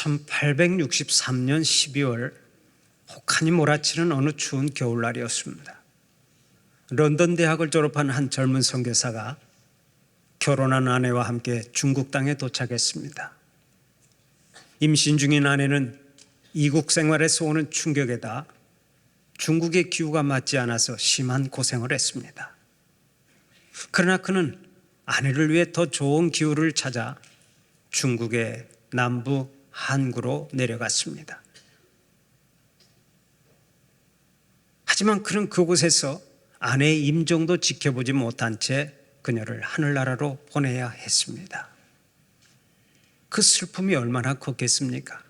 1863년 12월 혹한이 몰아치는 어느 추운 겨울날이었습니다. 런던 대학을 졸업한 한 젊은 선교사가 결혼한 아내와 함께 중국 땅에 도착했습니다. 임신 중인 아내는 이국 생활에서 오는 충격에다 중국의 기후가 맞지 않아서 심한 고생을 했습니다. 그러나 그는 아내를 위해 더 좋은 기후를 찾아 중국의 남부 한구로 내려갔습니다. 하지만 그는 그곳에서 아내의 임종도 지켜보지 못한 채 그녀를 하늘나라로 보내야 했습니다. 그 슬픔이 얼마나 컸겠습니까?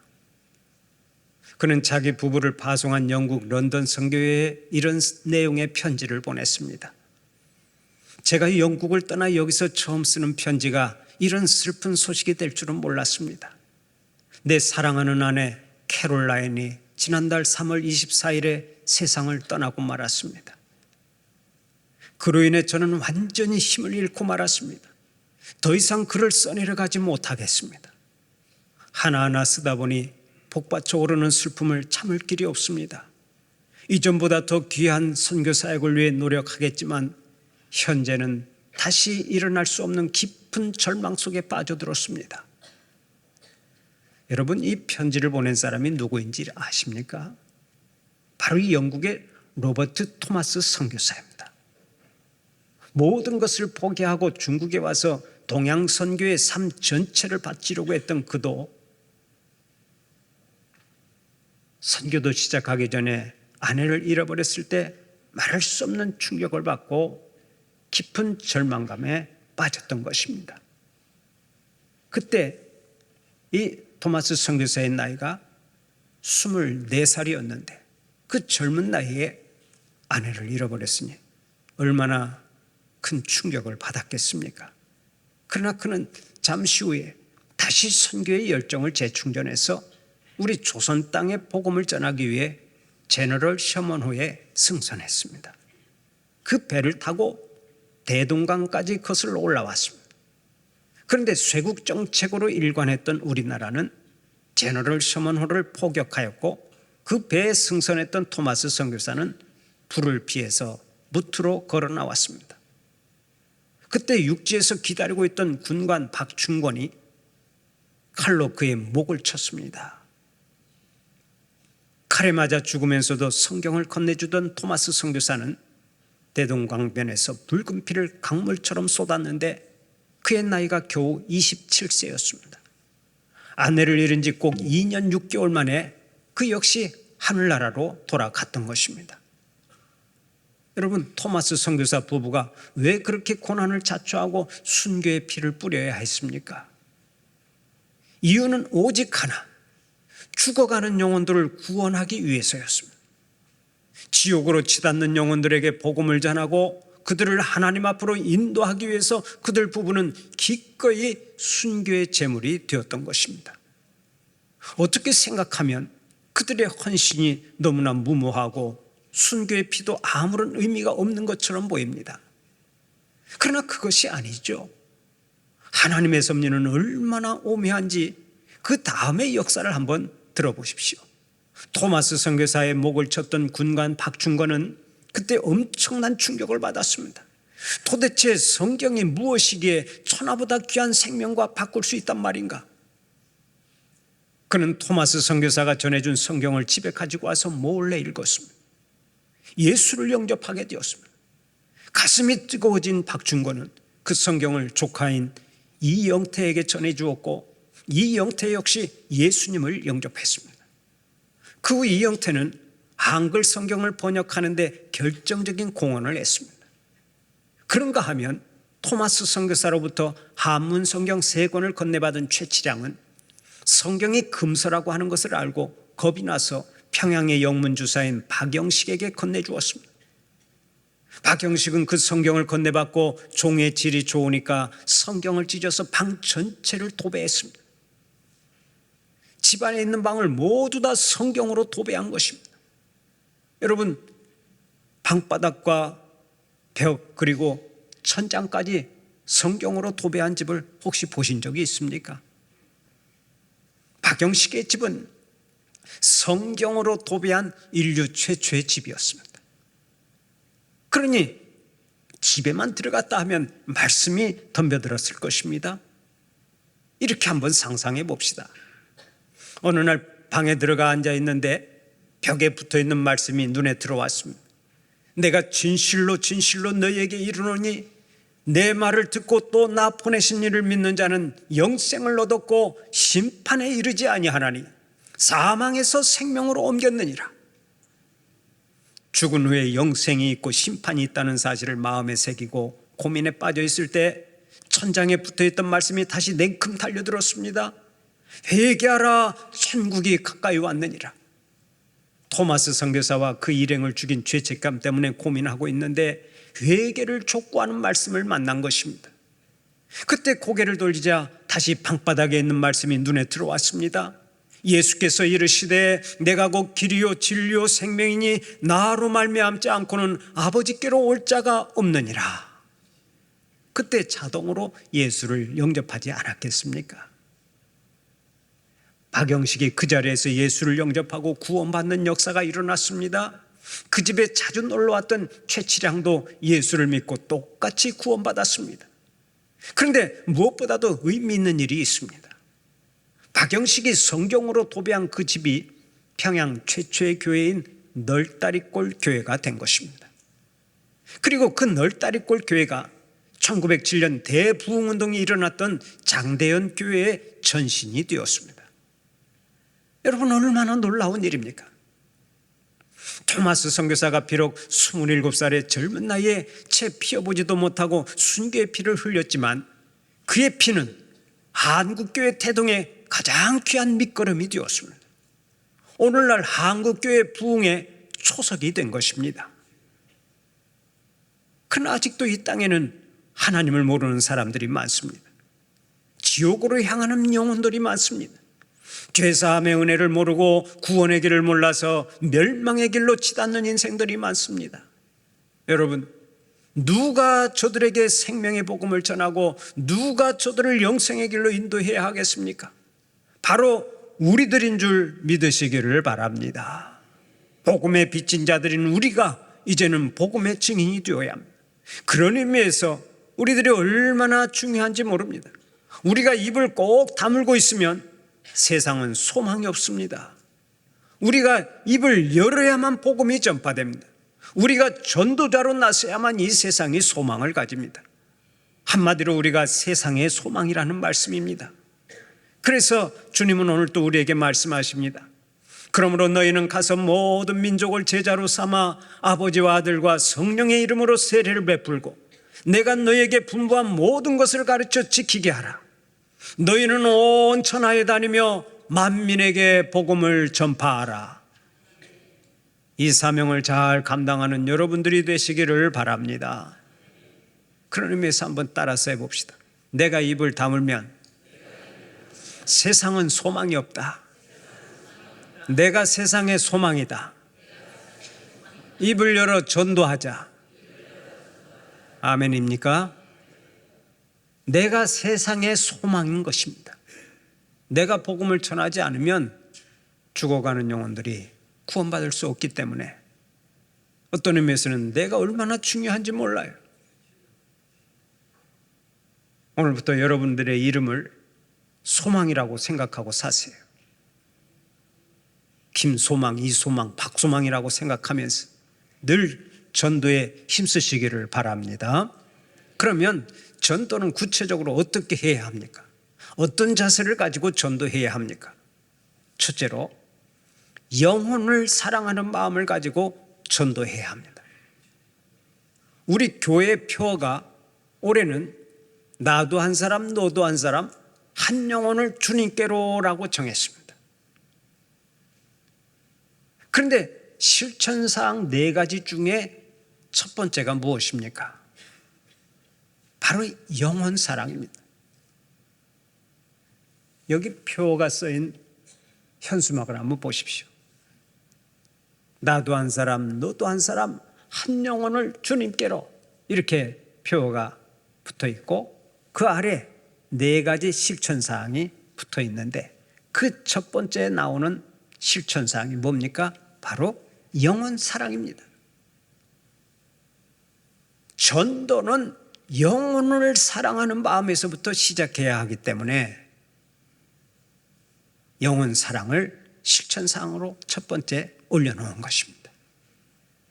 그는 자기 부부를 파송한 영국 런던 선교회에 이런 내용의 편지를 보냈습니다. 제가 영국을 떠나 여기서 처음 쓰는 편지가 이런 슬픈 소식이 될 줄은 몰랐습니다. 내 사랑하는 아내 캐롤라인이 지난달 3월 24일에 세상을 떠나고 말았습니다. 그로 인해 저는 완전히 힘을 잃고 말았습니다. 더 이상 글을 써내려가지 못하겠습니다. 하나하나 쓰다 보니 복받쳐 오르는 슬픔을 참을 길이 없습니다. 이전보다 더 귀한 선교사역을 위해 노력하겠지만 현재는 다시 일어날 수 없는 깊은 절망 속에 빠져들었습니다. 여러분, 이 편지를 보낸 사람이 누구인지 아십니까? 바로 이 영국의 로버트 토마스 선교사입니다. 모든 것을 포기하고 중국에 와서 동양 선교의 삶 전체를 바치려고 했던 그도 선교도 시작하기 전에 아내를 잃어버렸을 때 말할 수 없는 충격을 받고 깊은 절망감에 빠졌던 것입니다. 그때 이 토마스 선교사의 나이가 24살이었는데 그 젊은 나이에 아내를 잃어버렸으니 얼마나 큰 충격을 받았겠습니까? 그러나 그는 잠시 후에 다시 선교의 열정을 재충전해서 우리 조선 땅에 복음을 전하기 위해 제너럴 셔먼호에 승선했습니다. 그 배를 타고 대동강까지 거슬러 올라왔습니다. 그런데 쇄국 정책으로 일관했던 우리나라는 제너럴 셔먼호를 포격하였고 그 배에 승선했던 토마스 선교사는 불을 피해서 무트로 걸어 나왔습니다. 그때 육지에서 기다리고 있던 군관 박충권이 칼로 그의 목을 쳤습니다. 칼에 맞아 죽으면서도 성경을 건네주던 토마스 선교사는 대동강변에서 붉은 피를 강물처럼 쏟았는데 그의 나이가 겨우 27세였습니다. 아내를 잃은 지 꼭 2년 6개월 만에 그 역시 하늘나라로 돌아갔던 것입니다. 여러분, 토마스 선교사 부부가 왜 그렇게 고난을 자초하고 순교의 피를 뿌려야 했습니까? 이유는 오직 하나, 죽어가는 영혼들을 구원하기 위해서였습니다. 지옥으로 치닫는 영혼들에게 복음을 전하고 그들을 하나님 앞으로 인도하기 위해서 그들 부부는 기꺼이 순교의 제물이 되었던 것입니다. 어떻게 생각하면 그들의 헌신이 너무나 무모하고 순교의 피도 아무런 의미가 없는 것처럼 보입니다. 그러나 그것이 아니죠. 하나님의 섭리는 얼마나 오묘한지 그 다음의 역사를 한번 들어보십시오. 토마스 선교사의 목을 쳤던 군관 박충권은 그때 엄청난 충격을 받았습니다. 도대체 성경이 무엇이기에 천하보다 귀한 생명과 바꿀 수 있단 말인가? 그는 토마스 선교사가 전해준 성경을 집에 가지고 와서 몰래 읽었습니다. 예수를 영접하게 되었습니다. 가슴이 뜨거워진 박충권은 그 성경을 조카인 이영태에게 전해주었고 이영태 역시 예수님을 영접했습니다. 그 후 이영태는 한글 성경을 번역하는 데 결정적인 공헌을 했습니다. 그런가 하면 토마스 선교사로부터 한문 성경 3권을 건네받은 최치량은 성경이 금서라고 하는 것을 알고 겁이 나서 평양의 영문주사인 박영식에게 건네주었습니다. 박영식은 그 성경을 건네받고 종의 질이 좋으니까 성경을 찢어서 방 전체를 도배했습니다. 집안에 있는 방을 모두 다 성경으로 도배한 것입니다. 여러분, 방바닥과 벽 그리고 천장까지 성경으로 도배한 집을 혹시 보신 적이 있습니까? 박영식의 집은 성경으로 도배한 인류 최초의 집이었습니다. 그러니 집에만 들어갔다 하면 말씀이 덤벼들었을 것입니다. 이렇게 한번 상상해 봅시다. 어느 날 방에 들어가 앉아 있는데 벽에 붙어 있는 말씀이 눈에 들어왔습니다. 내가 진실로 진실로 너희에게 이르노니 내 말을 듣고 또 나 보내신 이를 믿는 자는 영생을 얻었고 심판에 이르지 아니하나니 사망에서 생명으로 옮겼느니라. 죽은 후에 영생이 있고 심판이 있다는 사실을 마음에 새기고 고민에 빠져 있을 때 천장에 붙어있던 말씀이 다시 냉큼 달려들었습니다. 회개하라, 천국이 가까이 왔느니라. 토마스 선교사와 그 일행을 죽인 죄책감 때문에 고민하고 있는데 회개를 촉구하는 말씀을 만난 것입니다. 그때 고개를 돌리자 다시 방바닥에 있는 말씀이 눈에 들어왔습니다. 예수께서 이르시되 내가 곧 길이요 진리요 생명이니 나로 말미암지 않고는 아버지께로 올 자가 없느니라. 그때 자동으로 예수를 영접하지 않았겠습니까? 박영식이 그 자리에서 예수를 영접하고 구원받는 역사가 일어났습니다. 그 집에 자주 놀러왔던 최치량도 예수를 믿고 똑같이 구원받았습니다. 그런데 무엇보다도 의미 있는 일이 있습니다. 박영식이 성경으로 도배한 그 집이 평양 최초의 교회인 널다리골 교회가 된 것입니다. 그리고 그 널다리골 교회가 1907년 대부흥운동이 일어났던 장대현 교회의 전신이 되었습니다. 여러분, 얼마나 놀라운 일입니까? 토마스 선교사가 비록 27살의 젊은 나이에 채 피어보지도 못하고 순교의 피를 흘렸지만 그의 피는 한국교회 태동의 가장 귀한 밑거름이 되었습니다. 오늘날 한국교회 부흥의 초석이 된 것입니다. 그러나 아직도 이 땅에는 하나님을 모르는 사람들이 많습니다. 지옥으로 향하는 영혼들이 많습니다. 죄사함의 은혜를 모르고 구원의 길을 몰라서 멸망의 길로 치닫는 인생들이 많습니다. 여러분, 누가 저들에게 생명의 복음을 전하고 누가 저들을 영생의 길로 인도해야 하겠습니까? 바로 우리들인 줄 믿으시기를 바랍니다. 복음의 빚진 자들인 우리가 이제는 복음의 증인이 되어야 합니다. 그런 의미에서 우리들이 얼마나 중요한지 모릅니다. 우리가 입을 꼭 다물고 있으면 세상은 소망이 없습니다. 우리가 입을 열어야만 복음이 전파됩니다. 우리가 전도자로 나서야만 이 세상이 소망을 가집니다. 한마디로 우리가 세상의 소망이라는 말씀입니다. 그래서 주님은 오늘 또 우리에게 말씀하십니다. 그러므로 너희는 가서 모든 민족을 제자로 삼아 아버지와 아들과 성령의 이름으로 세례를 베풀고 내가 너희에게 분부한 모든 것을 가르쳐 지키게 하라. 너희는 온 천하에 다니며 만민에게 복음을 전파하라. 이 사명을 잘 감당하는 여러분들이 되시기를 바랍니다. 그런 의미에서 한번 따라서 해봅시다. 내가 입을 다물면 세상은 소망이 없다. 내가 세상의 소망이다. 입을 열어 전도하자. 아멘입니까? 내가 세상의 소망인 것입니다. 내가 복음을 전하지 않으면 죽어가는 영혼들이 구원받을 수 없기 때문에 어떤 의미에서는 내가 얼마나 중요한지 몰라요. 오늘부터 여러분들의 이름을 소망이라고 생각하고 사세요. 김소망, 이소망, 박소망이라고 생각하면서 늘 전도에 힘쓰시기를 바랍니다. 그러면 전도는 구체적으로 어떻게 해야 합니까? 어떤 자세를 가지고 전도해야 합니까? 첫째로 영혼을 사랑하는 마음을 가지고 전도해야 합니다. 우리 교회 표어가 올해는 나도 한 사람 너도 한 사람 한 영혼을 주님께로라고 정했습니다. 그런데 실천사항 4가지 중에 첫 번째가 무엇입니까? 바로 영혼 사랑입니다. 여기 표가 쓰인 현수막을 한번 보십시오. 나도 한 사람 너도 한 사람 한 영혼을 주님께로 이렇게 표가 붙어 있고 그 아래 4가지 실천사항이 붙어 있는데 그 첫 번째 나오는 실천사항이 뭡니까? 바로 영혼 사랑입니다. 전도는 영혼을 사랑하는 마음에서부터 시작해야 하기 때문에 영혼 사랑을 실천사항으로 첫 번째 올려놓은 것입니다.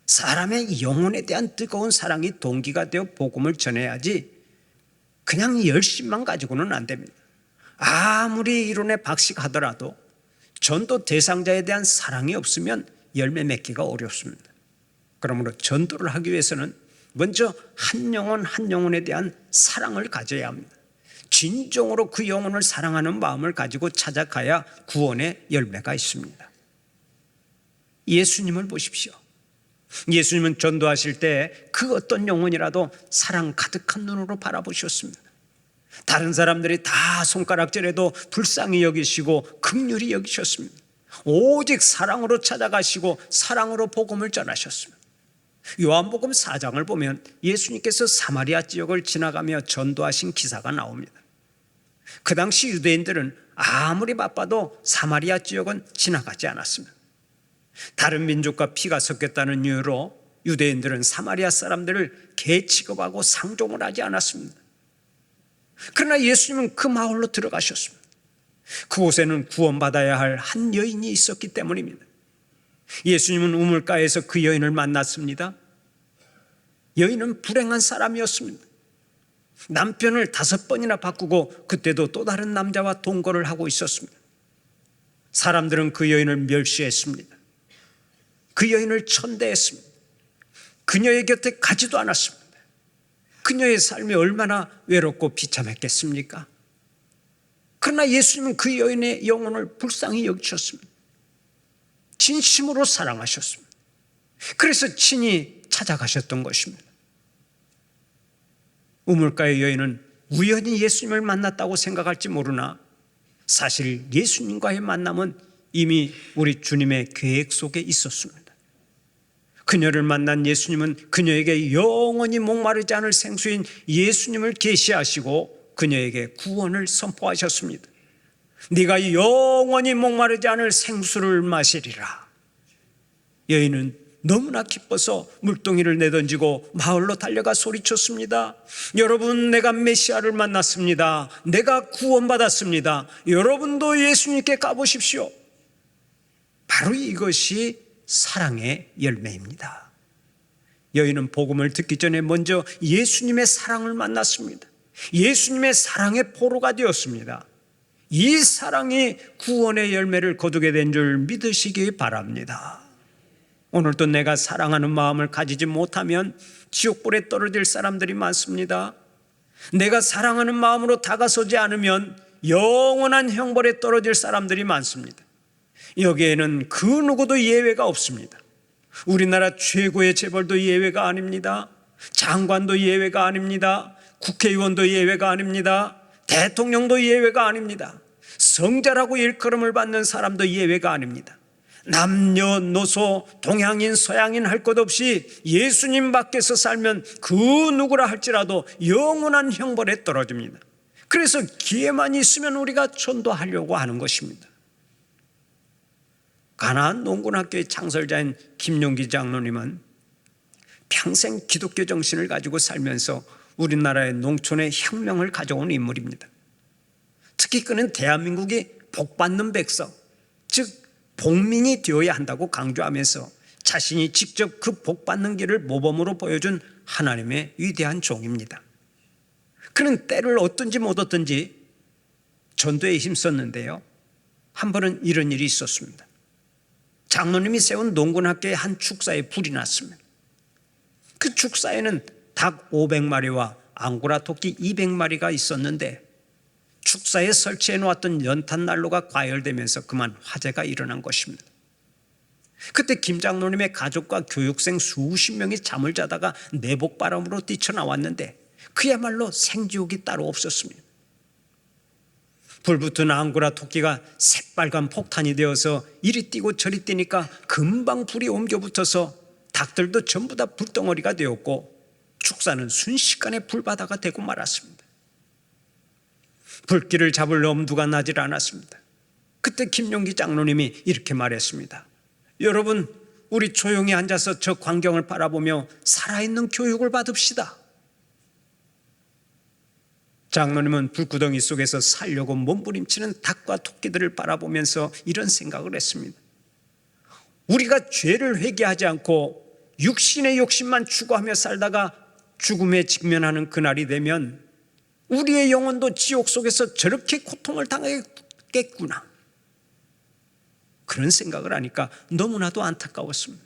사람의 영혼에 대한 뜨거운 사랑이 동기가 되어 복음을 전해야지 그냥 열심만 가지고는 안 됩니다. 아무리 이론에 박식하더라도 전도 대상자에 대한 사랑이 없으면 열매 맺기가 어렵습니다. 그러므로 전도를 하기 위해서는 먼저 한 영혼 한 영혼에 대한 사랑을 가져야 합니다. 진정으로 그 영혼을 사랑하는 마음을 가지고 찾아가야 구원의 열매가 있습니다. 예수님을 보십시오. 예수님은 전도하실 때 그 어떤 영혼이라도 사랑 가득한 눈으로 바라보셨습니다. 다른 사람들이 다 손가락질해도 불쌍히 여기시고 긍휼히 여기셨습니다. 오직 사랑으로 찾아가시고 사랑으로 복음을 전하셨습니다. 요한복음 4장을 보면 예수님께서 사마리아 지역을 지나가며 전도하신 기사가 나옵니다. 그 당시 유대인들은 아무리 바빠도 사마리아 지역은 지나가지 않았습니다. 다른 민족과 피가 섞였다는 이유로 유대인들은 사마리아 사람들을 개 취급하고 상종을 하지 않았습니다. 그러나 예수님은 그 마을로 들어가셨습니다. 그곳에는 구원받아야 할 한 여인이 있었기 때문입니다. 예수님은 우물가에서 그 여인을 만났습니다. 여인은 불행한 사람이었습니다. 남편을 5번이나 바꾸고 그때도 또 다른 남자와 동거를 하고 있었습니다. 사람들은 그 여인을 멸시했습니다. 그 여인을 천대했습니다. 그녀의 곁에 가지도 않았습니다. 그녀의 삶이 얼마나 외롭고 비참했겠습니까? 그러나 예수님은 그 여인의 영혼을 불쌍히 여기셨습니다. 진심으로 사랑하셨습니다. 그래서 친히 찾아가셨던 것입니다. 우물가의 여인은 우연히 예수님을 만났다고 생각할지 모르나 사실 예수님과의 만남은 이미 우리 주님의 계획 속에 있었습니다. 그녀를 만난 예수님은 그녀에게 영원히 목마르지 않을 생수인 예수님을 계시하시고 그녀에게 구원을 선포하셨습니다. 네가 영원히 목마르지 않을 생수를 마시리라. 여인은 너무나 기뻐서 물동이를 내던지고 마을로 달려가 소리쳤습니다. 여러분, 내가 메시아를 만났습니다. 내가 구원받았습니다. 여러분도 예수님께 가보십시오. 바로 이것이 사랑의 열매입니다. 여인은 복음을 듣기 전에 먼저 예수님의 사랑을 만났습니다. 예수님의 사랑의 포로가 되었습니다. 이 사랑이 구원의 열매를 거두게 된 줄 믿으시기 바랍니다. 오늘도 내가 사랑하는 마음을 가지지 못하면 지옥불에 떨어질 사람들이 많습니다. 내가 사랑하는 마음으로 다가서지 않으면 영원한 형벌에 떨어질 사람들이 많습니다. 여기에는 그 누구도 예외가 없습니다. 우리나라 최고의 재벌도 예외가 아닙니다. 장관도 예외가 아닙니다. 국회의원도 예외가 아닙니다. 대통령도 예외가 아닙니다. 성자라고 일컬음을 받는 사람도 예외가 아닙니다. 남녀노소 동양인 서양인 할 것 없이 예수님 밖에서 살면 그 누구라 할지라도 영원한 형벌에 떨어집니다. 그래서 기회만 있으면 우리가 전도하려고 하는 것입니다. 가나안 농군학교의 창설자인 김용기 장로님은 평생 기독교 정신을 가지고 살면서 우리나라의 농촌에 혁명을 가져온 인물입니다. 특히 그는 대한민국이 복받는 백성, 즉 복민이 되어야 한다고 강조하면서 자신이 직접 그 복받는 길을 모범으로 보여준 하나님의 위대한 종입니다. 그는 때를 얻든지 못 얻든지 전도에 힘썼는데요, 한 번은 이런 일이 있었습니다. 장로님이 세운 농군학교의 한 축사에 불이 났습니다. 그 축사에는 닭 500마리와 앙고라 토끼 200마리가 있었는데 축사에 설치해 놓았던 연탄 난로가 과열되면서 그만 화재가 일어난 것입니다. 그때 김 장로님의 가족과 교육생 수십 명이 잠을 자다가 내복바람으로 뛰쳐나왔는데 그야말로 생지옥이 따로 없었습니다. 불붙은 앙고라 토끼가 새빨간 폭탄이 되어서 이리 뛰고 저리 뛰니까 금방 불이 옮겨붙어서 닭들도 전부 다 불덩어리가 되었고 축사는 순식간에 불바다가 되고 말았습니다. 불길을 잡을 엄두가 나질 않았습니다. 그때 김용기 장로님이 이렇게 말했습니다. 여러분, 우리 조용히 앉아서 저 광경을 바라보며 살아있는 교육을 받읍시다. 장로님은 불구덩이 속에서 살려고 몸부림치는 닭과 토끼들을 바라보면서 이런 생각을 했습니다. 우리가 죄를 회개하지 않고 육신의 욕심만 추구하며 살다가 죽음에 직면하는 그날이 되면 우리의 영혼도 지옥 속에서 저렇게 고통을 당하겠구나, 그런 생각을 하니까 너무나도 안타까웠습니다.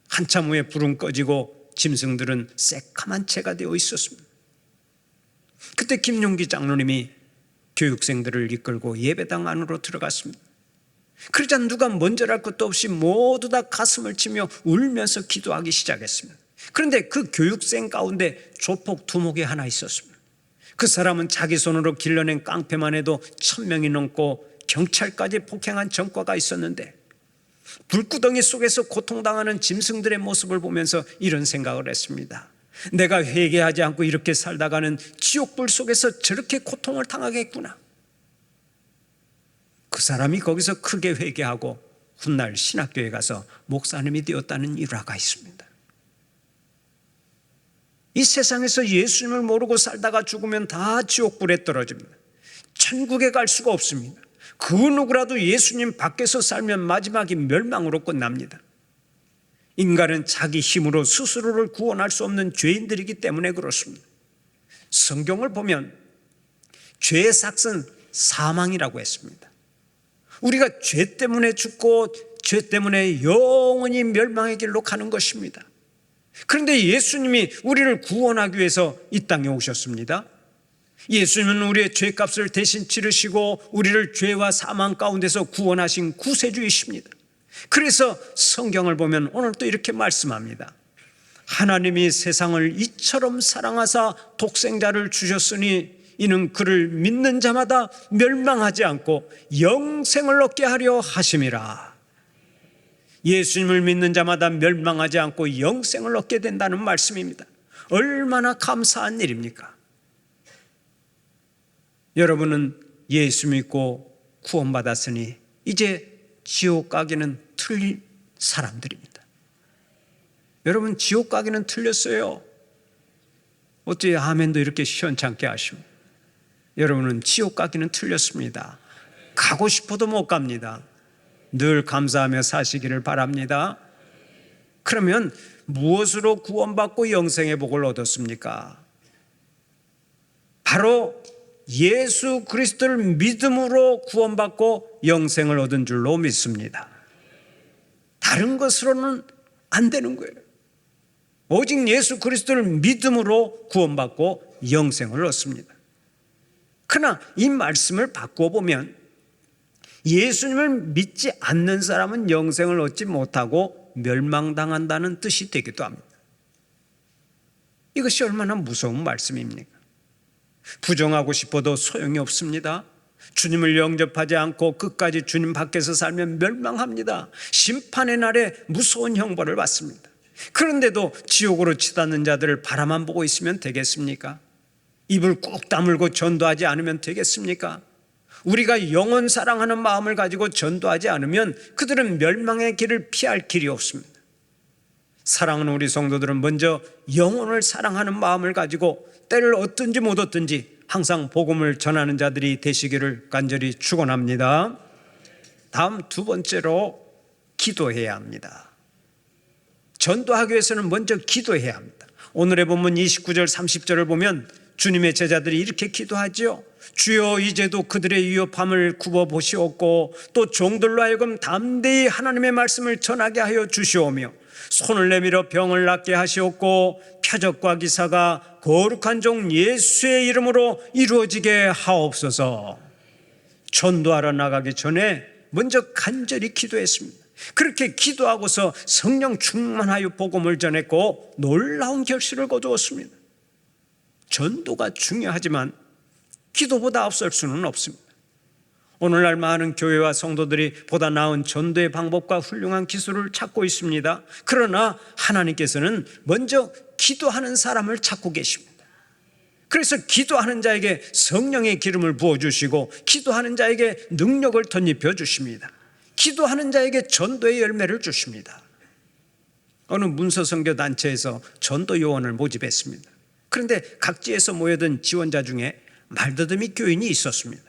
한참 후에 불은 꺼지고 짐승들은 새까만 채가 되어 있었습니다. 그때 김용기 장로님이 교육생들을 이끌고 예배당 안으로 들어갔습니다. 그러자 누가 먼저랄 것도 없이 모두 다 가슴을 치며 울면서 기도하기 시작했습니다. 그런데 그 교육생 가운데 조폭 두목이 하나 있었습니다. 그 사람은 자기 손으로 길러낸 깡패만 해도 1000명이 넘고 경찰까지 폭행한 전과가 있었는데 불구덩이 속에서 고통당하는 짐승들의 모습을 보면서 이런 생각을 했습니다. 내가 회개하지 않고 이렇게 살다가는 지옥불 속에서 저렇게 고통을 당하겠구나. 그 사람이 거기서 크게 회개하고 훗날 신학교에 가서 목사님이 되었다는 일화가 있습니다. 이 세상에서 예수님을 모르고 살다가 죽으면 다 지옥불에 떨어집니다. 천국에 갈 수가 없습니다. 그 누구라도 예수님 밖에서 살면 마지막이 멸망으로 끝납니다. 인간은 자기 힘으로 스스로를 구원할 수 없는 죄인들이기 때문에 그렇습니다. 성경을 보면 죄의 삭은 사망이라고 했습니다. 우리가 죄 때문에 죽고 죄 때문에 영원히 멸망의 길로 가는 것입니다. 그런데 예수님이 우리를 구원하기 위해서 이 땅에 오셨습니다. 예수님은 우리의 죄값을 대신 치르시고 우리를 죄와 사망 가운데서 구원하신 구세주이십니다. 그래서 성경을 보면 오늘 또 이렇게 말씀합니다. 하나님이 세상을 이처럼 사랑하사 독생자를 주셨으니 이는 그를 믿는 자마다 멸망하지 않고 영생을 얻게 하려 하심이라. 예수님을 믿는 자마다 멸망하지 않고 영생을 얻게 된다는 말씀입니다. 얼마나 감사한 일입니까? 여러분은 예수 믿고 구원받았으니 이제 지옥 가기는 틀린 사람들입니다. 여러분, 지옥 가기는 틀렸어요. 어찌 아멘도 이렇게 시원찮게 하시오? 여러분은 지옥 가기는 틀렸습니다. 가고 싶어도 못 갑니다. 늘 감사하며 사시기를 바랍니다. 그러면 무엇으로 구원받고 영생의 복을 얻었습니까? 바로 예수 그리스도를 믿음으로 구원받고 영생을 얻은 줄로 믿습니다. 다른 것으로는 안 되는 거예요. 오직 예수 그리스도를 믿음으로 구원받고 영생을 얻습니다. 그러나 이 말씀을 바꾸어 보면 예수님을 믿지 않는 사람은 영생을 얻지 못하고 멸망당한다는 뜻이 되기도 합니다. 이것이 얼마나 무서운 말씀입니까? 부정하고 싶어도 소용이 없습니다. 주님을 영접하지 않고 끝까지 주님 밖에서 살면 멸망합니다. 심판의 날에 무서운 형벌을 받습니다. 그런데도 지옥으로 치닫는 자들을 바라만 보고 있으면 되겠습니까? 입을 꾹 다물고 전도하지 않으면 되겠습니까? 우리가 영혼 사랑하는 마음을 가지고 전도하지 않으면 그들은 멸망의 길을 피할 길이 없습니다. 사랑하는 우리 성도들은 먼저 영혼을 사랑하는 마음을 가지고 때를 얻든지 못 얻든지 항상 복음을 전하는 자들이 되시기를 간절히 축원합니다. 다음 두 번째로 기도해야 합니다. 전도하기 위해서는 먼저 기도해야 합니다. 오늘의 본문 29절 30절을 보면 주님의 제자들이 이렇게 기도하죠. 주여, 이제도 그들의 위협함을 굽어보시옵고 또 종들로 하여금 담대히 하나님의 말씀을 전하게 하여 주시오며 손을 내밀어 병을 낫게 하시옵고 표적과 기사가 거룩한 종 예수의 이름으로 이루어지게 하옵소서. 전도하러 나가기 전에 먼저 간절히 기도했습니다. 그렇게 기도하고서 성령 충만하여 복음을 전했고 놀라운 결실을 거두었습니다. 전도가 중요하지만 기도보다 앞설 수는 없습니다. 오늘날 많은 교회와 성도들이 보다 나은 전도의 방법과 훌륭한 기술을 찾고 있습니다. 그러나 하나님께서는 먼저 기도하는 사람을 찾고 계십니다. 그래서 기도하는 자에게 성령의 기름을 부어주시고 기도하는 자에게 능력을 덧입혀 주십니다. 기도하는 자에게 전도의 열매를 주십니다. 어느 문서선교단체에서 전도 요원을 모집했습니다. 그런데 각지에서 모여든 지원자 중에 말더듬이 교인이 있었습니다.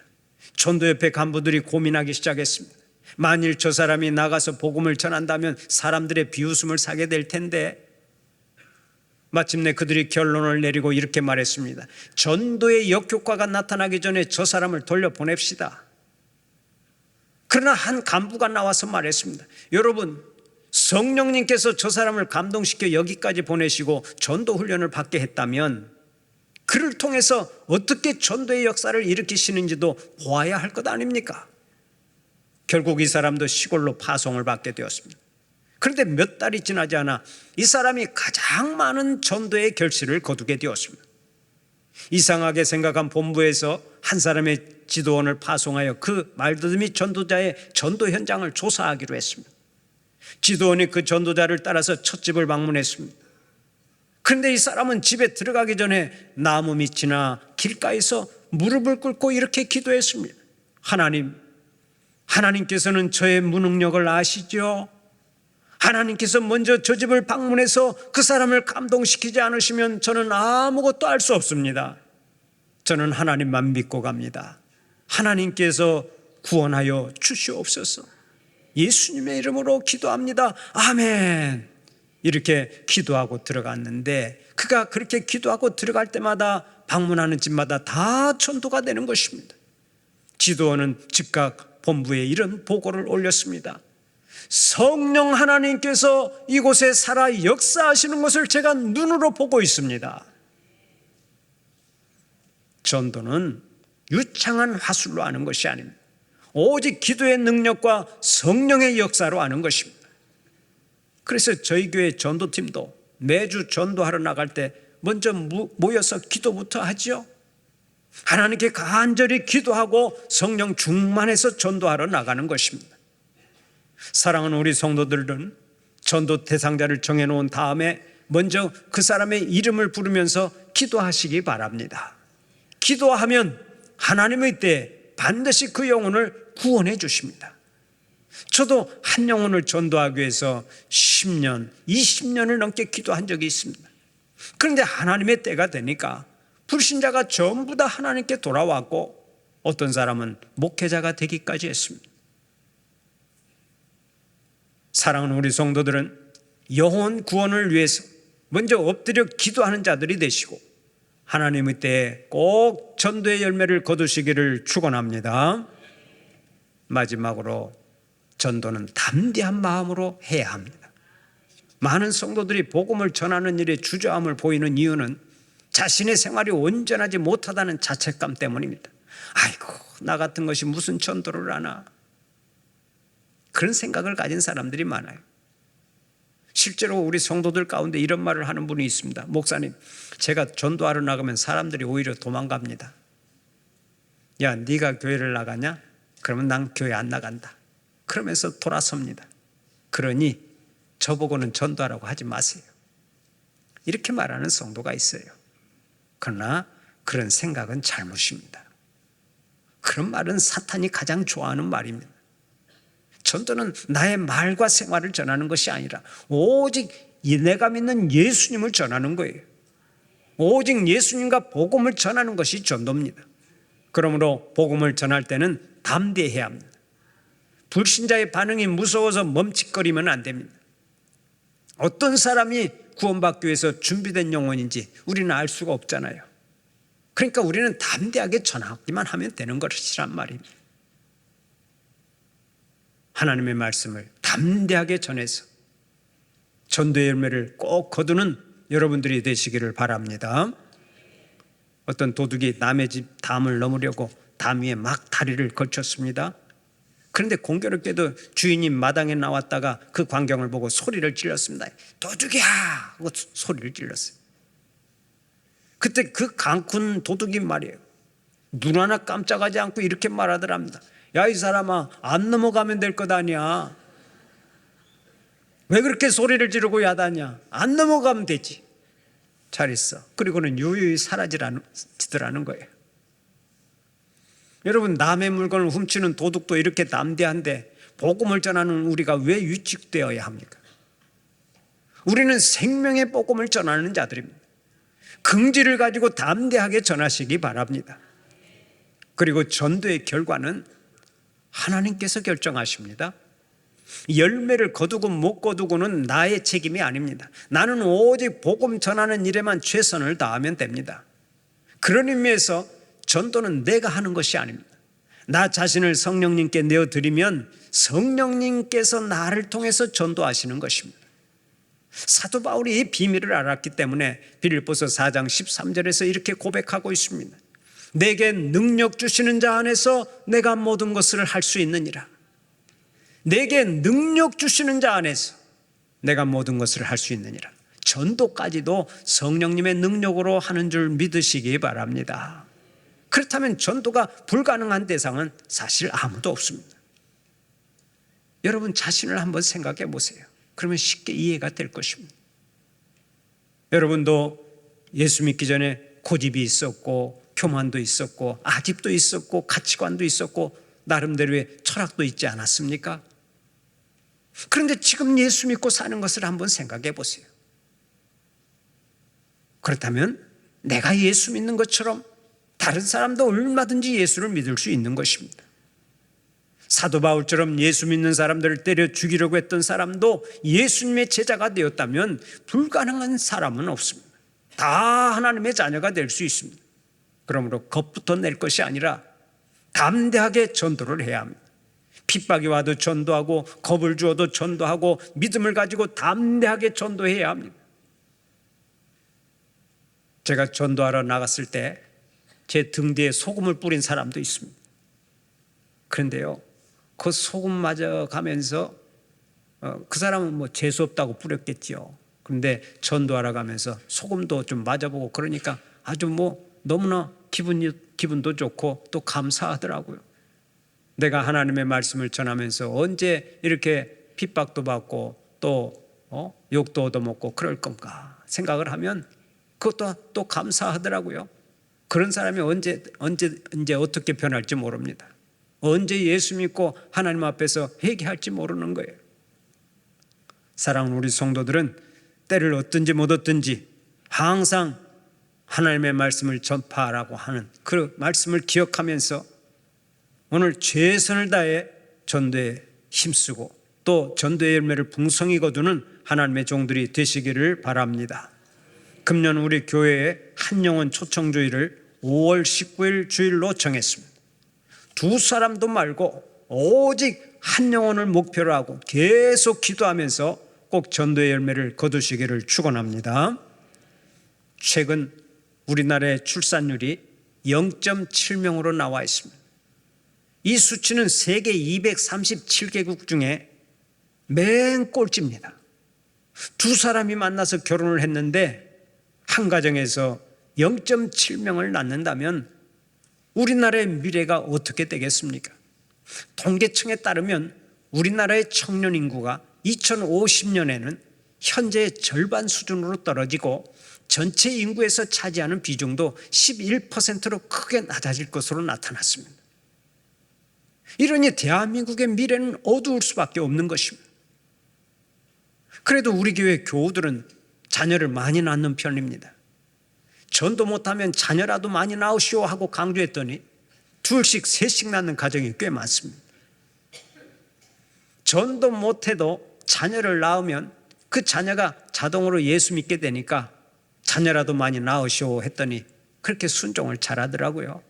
전도협회 간부들이 고민하기 시작했습니다. 만일 저 사람이 나가서 복음을 전한다면 사람들의 비웃음을 사게 될 텐데, 마침내 그들이 결론을 내리고 이렇게 말했습니다. 전도의 역효과가 나타나기 전에 저 사람을 돌려보냅시다. 그러나 한 간부가 나와서 말했습니다. 여러분, 성령님께서 저 사람을 감동시켜 여기까지 보내시고 전도 훈련을 받게 했다면 그를 통해서 어떻게 전도의 역사를 일으키시는지도 보아야 할 것 아닙니까? 결국 이 사람도 시골로 파송을 받게 되었습니다. 그런데 몇 달이 지나지 않아 이 사람이 가장 많은 전도의 결실을 거두게 되었습니다. 이상하게 생각한 본부에서 한 사람의 지도원을 파송하여 그 말더듬이 전도자의 전도 현장을 조사하기로 했습니다. 지도원이 그 전도자를 따라서 첫 집을 방문했습니다. 그런데 이 사람은 집에 들어가기 전에 나무 밑이나 길가에서 무릎을 꿇고 이렇게 기도했습니다. 하나님께서는 저의 무능력을 아시죠? 하나님께서 먼저 저 집을 방문해서 그 사람을 감동시키지 않으시면 저는 아무것도 할 수 없습니다. 저는 하나님만 믿고 갑니다. 하나님께서 구원하여 주시옵소서. 예수님의 이름으로 기도합니다. 아멘. 이렇게 기도하고 들어갔는데, 그가 그렇게 기도하고 들어갈 때마다 방문하는 집마다 다 전도가 되는 것입니다. 지도원은 즉각 본부에 이런 보고를 올렸습니다. 성령 하나님께서 이곳에 살아 역사하시는 것을 제가 눈으로 보고 있습니다. 전도는 유창한 화술로 하는 것이 아닙니다. 오직 기도의 능력과 성령의 역사로 하는 것입니다. 그래서 저희 교회 전도팀도 매주 전도하러 나갈 때 먼저 모여서 기도부터 하죠. 하나님께 간절히 기도하고 성령 충만해서 전도하러 나가는 것입니다. 사랑하는 우리 성도들은 전도 대상자를 정해놓은 다음에 먼저 그 사람의 이름을 부르면서 기도하시기 바랍니다. 기도하면 하나님의 때에 반드시 그 영혼을 구원해 주십니다. 저도 한 영혼을 전도하기 위해서 10년, 20년을 넘게 기도한 적이 있습니다. 그런데 하나님의 때가 되니까 불신자가 전부 다 하나님께 돌아왔고 어떤 사람은 목회자가 되기까지 했습니다. 사랑하는 우리 성도들은 영혼 구원을 위해서 먼저 엎드려 기도하는 자들이 되시고 하나님의 때에 꼭 전도의 열매를 거두시기를 축원합니다. 마지막으로 전도는 담대한 마음으로 해야 합니다. 많은 성도들이 복음을 전하는 일에 주저함을 보이는 이유는 자신의 생활이 온전하지 못하다는 자책감 때문입니다. 아이고, 나 같은 것이 무슨 전도를 하나, 그런 생각을 가진 사람들이 많아요. 실제로 우리 성도들 가운데 이런 말을 하는 분이 있습니다. 목사님, 제가 전도하러 나가면 사람들이 오히려 도망갑니다. 야, 네가 교회를 나가냐? 그러면 난 교회 안 나간다. 그러면서 돌아섭니다. 그러니 저보고는 전도하라고 하지 마세요. 이렇게 말하는 성도가 있어요. 그러나 그런 생각은 잘못입니다. 그런 말은 사탄이 가장 좋아하는 말입니다. 전도는 나의 말과 생활을 전하는 것이 아니라 오직 내가 믿는 예수님을 전하는 거예요. 오직 예수님과 복음을 전하는 것이 전도입니다. 그러므로 복음을 전할 때는 담대해야 합니다. 불신자의 반응이 무서워서 멈칫거리면 안 됩니다. 어떤 사람이 구원받기 위해서 준비된 영혼인지 우리는 알 수가 없잖아요. 그러니까 우리는 담대하게 전하기만 하면 되는 것이란 말입니다. 하나님의 말씀을 담대하게 전해서 전도의 열매를 꼭 거두는 여러분들이 되시기를 바랍니다. 어떤 도둑이 남의 집 담을 넘으려고 담 위에 막 다리를 걸쳤습니다. 그런데 공교롭게도 주인이 마당에 나왔다가 그 광경을 보고 소리를 질렀습니다. 도둑이야! 하고 소리를 질렀어요. 그때 그 강군 도둑이 말이에요, 눈 하나 깜짝하지 않고 이렇게 말하더랍니다. 야, 이 사람아, 안 넘어가면 될 것 아니야. 왜 그렇게 소리를 지르고 야단이야? 안 넘어가면 되지. 잘 있어. 그리고는 유유히 사라지더라는 거예요. 여러분, 남의 물건을 훔치는 도둑도 이렇게 담대한데 복음을 전하는 우리가 왜 위축되어야 합니까? 우리는 생명의 복음을 전하는 자들입니다. 긍지를 가지고 담대하게 전하시기 바랍니다. 그리고 전도의 결과는 하나님께서 결정하십니다. 열매를 거두고 못 거두고는 나의 책임이 아닙니다. 나는 오직 복음 전하는 일에만 최선을 다하면 됩니다. 그런 의미에서 전도는 내가 하는 것이 아닙니다. 나 자신을 성령님께 내어드리면 성령님께서 나를 통해서 전도하시는 것입니다. 사도 바울이 이 비밀을 알았기 때문에 빌립보서 4장 13절에서 이렇게 고백하고 있습니다. 내게 능력 주시는 자 안에서 내가 모든 것을 할 수 있느니라. 내게 능력 주시는 자 안에서 내가 모든 것을 할 수 있느니라. 전도까지도 성령님의 능력으로 하는 줄 믿으시기 바랍니다. 그렇다면 전도가 불가능한 대상은 사실 아무도 없습니다. 여러분 자신을 한번 생각해 보세요. 그러면 쉽게 이해가 될 것입니다. 여러분도 예수 믿기 전에 고집이 있었고 교만도 있었고 아집도 있었고 가치관도 있었고 나름대로의 철학도 있지 않았습니까? 그런데 지금 예수 믿고 사는 것을 한번 생각해 보세요. 그렇다면 내가 예수 믿는 것처럼 다른 사람도 얼마든지 예수를 믿을 수 있는 것입니다. 사도 바울처럼 예수 믿는 사람들을 때려 죽이려고 했던 사람도 예수님의 제자가 되었다면 불가능한 사람은 없습니다. 다 하나님의 자녀가 될 수 있습니다. 그러므로 겁부터 낼 것이 아니라 담대하게 전도를 해야 합니다. 핍박이 와도 전도하고 겁을 주어도 전도하고 믿음을 가지고 담대하게 전도해야 합니다. 제가 전도하러 나갔을 때 제 등 뒤에 소금을 뿌린 사람도 있습니다. 그런데요, 그 소금 맞아 가면서 그 사람은 뭐 재수 없다고 뿌렸겠지요. 그런데 전도하러 가면서 소금도 좀 맞아보고 그러니까 아주 뭐 너무나 기분도 좋고 또 감사하더라고요. 내가 하나님의 말씀을 전하면서 언제 이렇게 핍박도 받고 또 욕도 얻어먹고 그럴 건가 생각을 하면 그것도 또 감사하더라고요. 그런 사람이 언제 어떻게 변할지 모릅니다. 언제 예수 믿고 하나님 앞에서 회개할지 모르는 거예요. 사랑하는 우리 성도들은 때를 얻든지 못 얻든지 항상 하나님의 말씀을 전파하라고 하는 그 말씀을 기억하면서 오늘 최선을 다해 전도에 힘쓰고 또 전도의 열매를 풍성히 거두는 하나님의 종들이 되시기를 바랍니다. 금년 우리 교회에 한영혼 초청주일을 5월 19일 주일로 정했습니다. 두 사람도 말고 오직 한 영혼을 목표로 하고 계속 기도하면서 꼭 전도의 열매를 거두시기를 축원합니다. 최근 우리나라의 출산율이 0.7명으로 나와 있습니다. 이 수치는 세계 237개국 중에 맨 꼴찌입니다. 두 사람이 만나서 결혼을 했는데 한 가정에서 0.7명을 낳는다면 우리나라의 미래가 어떻게 되겠습니까? 통계청에 따르면 우리나라의 청년 인구가 2050년에는 현재의 절반 수준으로 떨어지고 전체 인구에서 차지하는 비중도 11%로 크게 낮아질 것으로 나타났습니다. 이러니 대한민국의 미래는 어두울 수밖에 없는 것입니다. 그래도 우리 교회 교우들은 자녀를 많이 낳는 편입니다. 전도 못하면 자녀라도 많이 낳으시오 하고 강조했더니 둘씩 셋씩 낳는 가정이 꽤 많습니다. 전도 못해도 자녀를 낳으면 그 자녀가 자동으로 예수 믿게 되니까 자녀라도 많이 낳으시오 했더니 그렇게 순종을 잘하더라고요.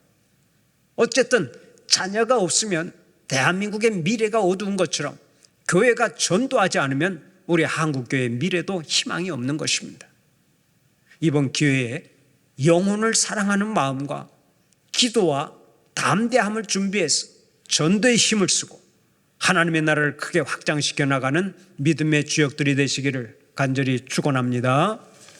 어쨌든 자녀가 없으면 대한민국의 미래가 어두운 것처럼 교회가 전도하지 않으면 우리 한국교회의 미래도 희망이 없는 것입니다. 이번 기회에 영혼을 사랑하는 마음과 기도와 담대함을 준비해서 전도에 힘을 쓰고 하나님의 나라를 크게 확장시켜 나가는 믿음의 주역들이 되시기를 간절히 축원합니다.